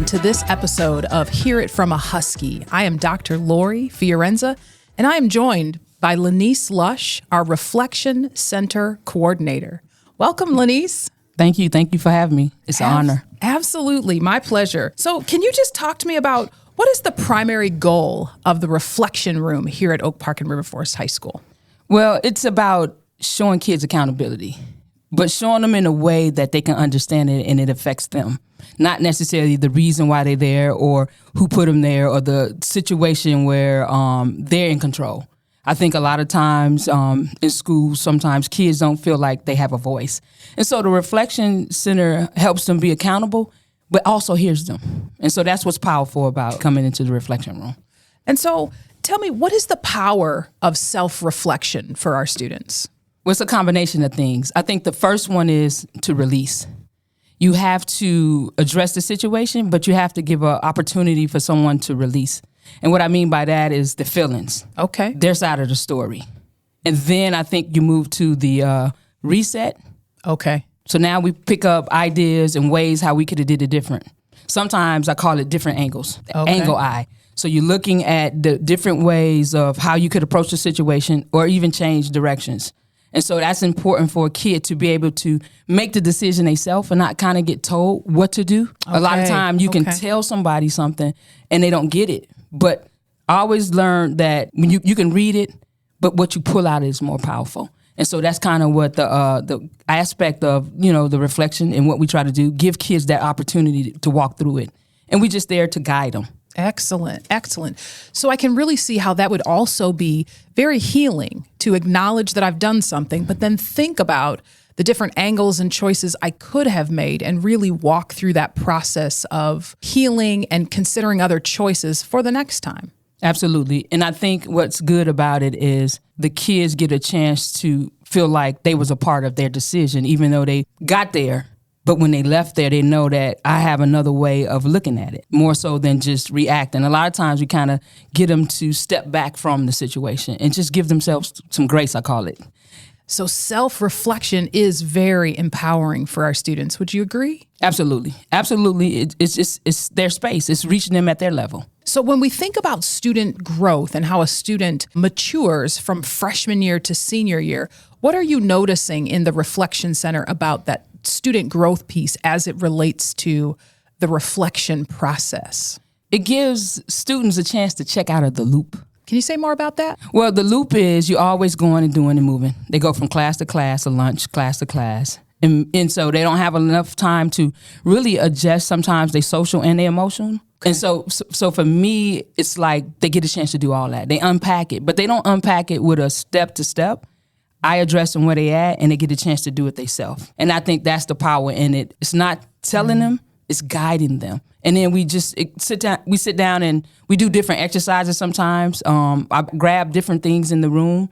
welcome to this episode of Hear It From a Huskie. I am Dr. Laurie Fiorenza, and I am joined by Lyneice Lush, our Reflection Center Coordinator. Welcome, Lyneice. Thank you. Thank you for having me. It's an honor. Absolutely. My pleasure. So can you just talk to me about what is the primary goal of the Reflection Room here at Oak Park and River Forest High School? Well, it's about showing kids accountability, but showing them in a way that they can understand it and it affects them. Not necessarily the reason why they're there or who put them there or the situation where they're in control. I think a lot of times in schools, sometimes kids don't feel like they have a voice. And so the Reflection Center helps them be accountable, but also hears them. And so that's what's powerful about coming into the Reflection Room. And so tell me, what is the power of self-reflection for our students? Well, it's a combination of things. I think the first one is to release. You have to address the situation, but you have to give an opportunity for someone to release. And what I mean by that is the feelings. Okay. Their side of the story. And then I think you move to the reset. Okay. So now we pick up ideas and ways how we could have did it different. Sometimes I call it different angles. Okay. Angle eye. So you're looking at the different ways of how you could approach the situation or even change directions. And so that's important for a kid to be able to make the decision themselves and not kind of get told what to do. Okay. A lot of time you can tell somebody something and they don't get it. But I always learned that when you can read it, but what you pull out is more powerful. And so that's kind of what the aspect of, the reflection and what we try to do, give kids that opportunity to walk through it. And we just there to guide them. Excellent, excellent. So I can really see how that would also be very healing to acknowledge that I've done something, but then think about the different angles and choices I could have made and really walk through that process of healing and considering other choices for the next time. Absolutely. And I think what's good about it is the kids get a chance to feel like they was a part of their decision, even though they got there. But when they left there, they know that I have another way of looking at it, more so than just reacting. A lot of times we kind of get them to step back from the situation and just give themselves some grace, I call it. So self-reflection is very empowering for our students. Would you agree? Absolutely. Absolutely. It's their space. It's reaching them at their level. So when we think about student growth and how a student matures from freshman year to senior year, what are you noticing in the Reflection Center about that student growth piece as it relates to the reflection process? It gives students a chance to check out of the loop. Can you say more about that? Well, the loop is you're always going and doing and moving. They go from class to class, to lunch, class to class. And so they don't have enough time to really adjust sometimes their social and their emotional. Okay. And so for me, it's like they get a chance to do all that. They unpack it, but they don't unpack it with a step to step. I address them where they at, and they get a chance to do it themselves. And I think that's the power in it. It's not telling them, it's guiding them. And then we just sit down and we do different exercises sometimes. I grab different things in the room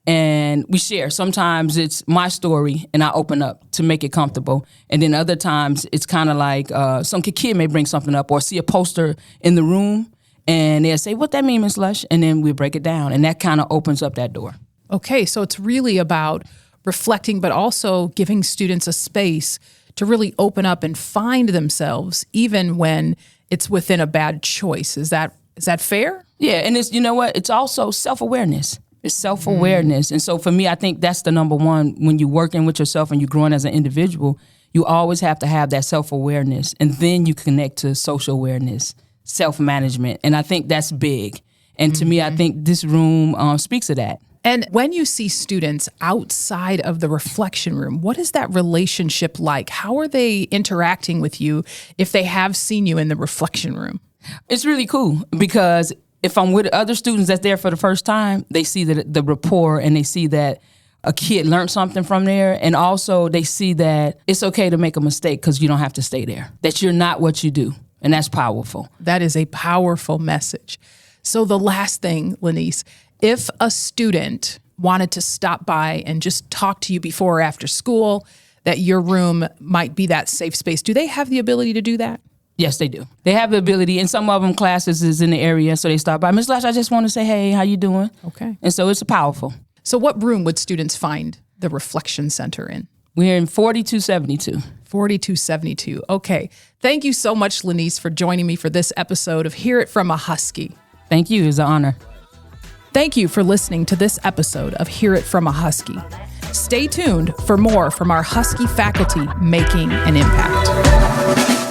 and we share. Sometimes it's my story and I open up to make it comfortable. And then other times it's kind of like some kid may bring something up or see a poster in the room and they'll say, "What that mean, Ms. Lush?" And then we break it down. And that kind of opens up that door. Okay, so it's really about reflecting, but also giving students a space to really open up and find themselves, even when it's within a bad choice. Is that fair? Yeah, and it's, you know what? It's also self-awareness. It's self-awareness. And so for me, I think that's the number one. When you're working with yourself and you're growing as an individual, you always have to have that self-awareness. And then you connect to social awareness, self-management. And I think that's big. And to me, I think this room speaks of that. And when you see students outside of the reflection room, what is that relationship like? How are they interacting with you if they have seen you in the reflection room? It's really cool because if I'm with other students that's there for the first time, they see the rapport and they see that a kid learned something from there. And also they see that it's okay to make a mistake because you don't have to stay there, that you're not what you do. And that's powerful. That is a powerful message. So the last thing, Lyneice, if a student wanted to stop by and just talk to you before or after school, that your room might be that safe space, do they have the ability to do that? Yes, they do. They have the ability, and some of them classes is in the area, so they stop by. Ms. Lush, I just want to say, hey, how you doing? Okay. And so it's powerful. So what room would students find the Reflection Center in? We're in 4272. 4272. Okay. Thank you so much, Lyneice, for joining me for this episode of Hear It From a Huskie. Thank you. It's an honor. Thank you for listening to this episode of Hear It From a Huskie. Stay tuned for more from our Huskie faculty making an impact.